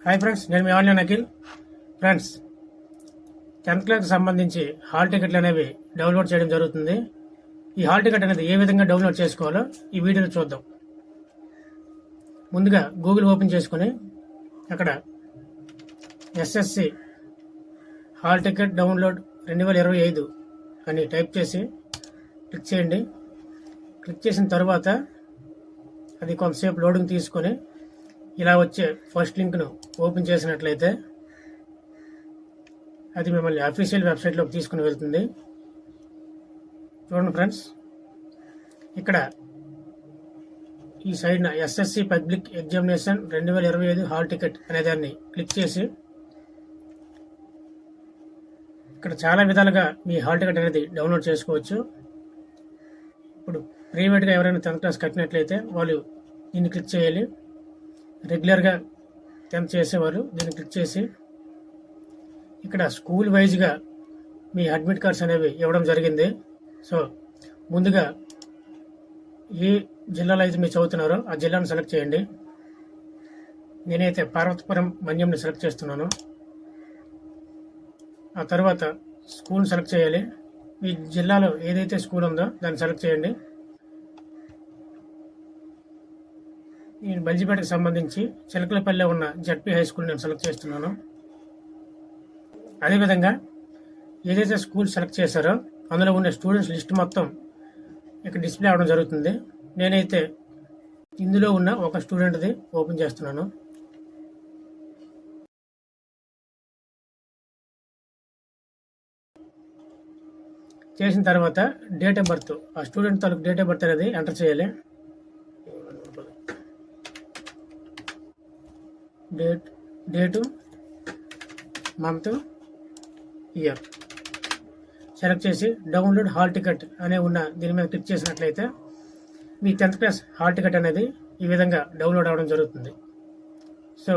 Hi friends, నేను మీ online Akhil. Friends, 10th క్లాస్కి సంబంధించి హాల్ టికెట్లు అనేవి డౌన్లోడ్ చేయడం జరుగుతుంది. ఈ హాల్ టికెట్ అనేది ఏ విధంగా డౌన్లోడ్ చేసుకోవాలో ఈ వీడియోలో చూద్దాం. ముందుగా గూగుల్ ఓపెన్ చేసుకుని అక్కడ ఎస్ఎస్సి హాల్ టికెట్ డౌన్లోడ్ 2025 అని టైప్ చేసి క్లిక్ చేయండి. క్లిక్ చేసిన తర్వాత అది కొంతసేపు లోడింగ్ తీసుకొని ఇలా వచ్చే ఫస్ట్ లింక్ను ఓపెన్ చేసినట్లయితే అది మిమ్మల్ని అఫీషియల్ వెబ్సైట్లోకి తీసుకుని వెళ్తుంది. చూడండి ఫ్రెండ్స్, ఇక్కడ ఈ సైడ్న SSC public examination 2025 hall ticket అనే దాన్ని క్లిక్ చేసి ఇక్కడ చాలా విధాలుగా మీ హాల్ టికెట్ అనేది డౌన్లోడ్ చేసుకోవచ్చు. ఇప్పుడు ప్రైవేట్గా ఎవరైనా 10th క్లాస్ కట్టినట్లయితే వాళ్ళు దీన్ని క్లిక్ చేయాలి. రెగ్యులర్గా 10th చేసేవారు దీన్ని క్లిక్ చేసి ఇక్కడ స్కూల్ వైజ్గా మీ అడ్మిట్ కార్డ్స్ అనేవి ఇవ్వడం జరిగింది. సో ముందుగా ఏ జిల్లాలో అయితే మీరు చదువుతున్నారో ఆ జిల్లాను సెలెక్ట్ చేయండి. నేనైతే పార్వతీపురం మన్యంని సెలెక్ట్ చేస్తున్నాను. ఆ తర్వాత స్కూల్ని సెలెక్ట్ చేయాలి. మీ జిల్లాలో ఏదైతే స్కూల్ ఉందో దాన్ని సెలెక్ట్ చేయండి. నేను బల్జిపేటకు సంబంధించి చిలకలపల్లిలో ఉన్న జడ్పీ హై స్కూల్ నేను సెలెక్ట్ చేస్తున్నాను. అదేవిధంగా ఏదైతే స్కూల్ సెలెక్ట్ చేశారో అందులో ఉన్న స్టూడెంట్స్ లిస్ట్ మొత్తం ఇక్కడ డిస్ప్లే అవ్వడం జరుగుతుంది. నేనైతే ఇందులో ఉన్న ఒక స్టూడెంట్ది ఓపెన్ చేస్తున్నాను. చేసిన తర్వాత డేట్ ఆఫ్ బర్త్, ఆ స్టూడెంట్ తాలూకు డేట్ ఆఫ్ బర్త్ అనేది ఎంటర్ చేయాలి. డేటు, మంత్, ఇయర్ సెలెక్ట్ చేసి డౌన్లోడ్ హాల్ టికెట్ అనే ఉన్న దీని మీద క్లిక్ చేసినట్లయితే మీ 10th క్లాస్ హాల్ టికెట్ అనేది ఈ విధంగా డౌన్లోడ్ అవ్వడం జరుగుతుంది. సో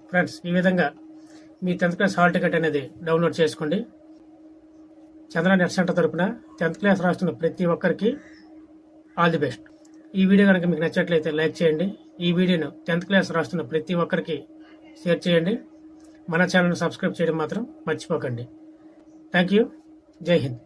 ఫ్రెండ్స్, ఈ విధంగా మీ 10th క్లాస్ హాల్ టికెట్ అనేది డౌన్లోడ్ చేసుకోండి. చంద్ర నెట్ సెంటర్ తరపున 10th క్లాస్ రాస్తున్న ప్రతి ఒక్కరికి ఆల్ ది బెస్ట్. ఈ వీడియో కనుక మీకు నచ్చట్లయితే లైక్ చేయండి. ఈ వీడియోను 10th క్లాస్ రాస్తున్న ప్రతి ఒక్కరికి షేర్ చేయండి. మన ఛానల్ని సబ్స్క్రైబ్ చేయడం మాత్రం మర్చిపోకండి. Thank you. జై హింద్.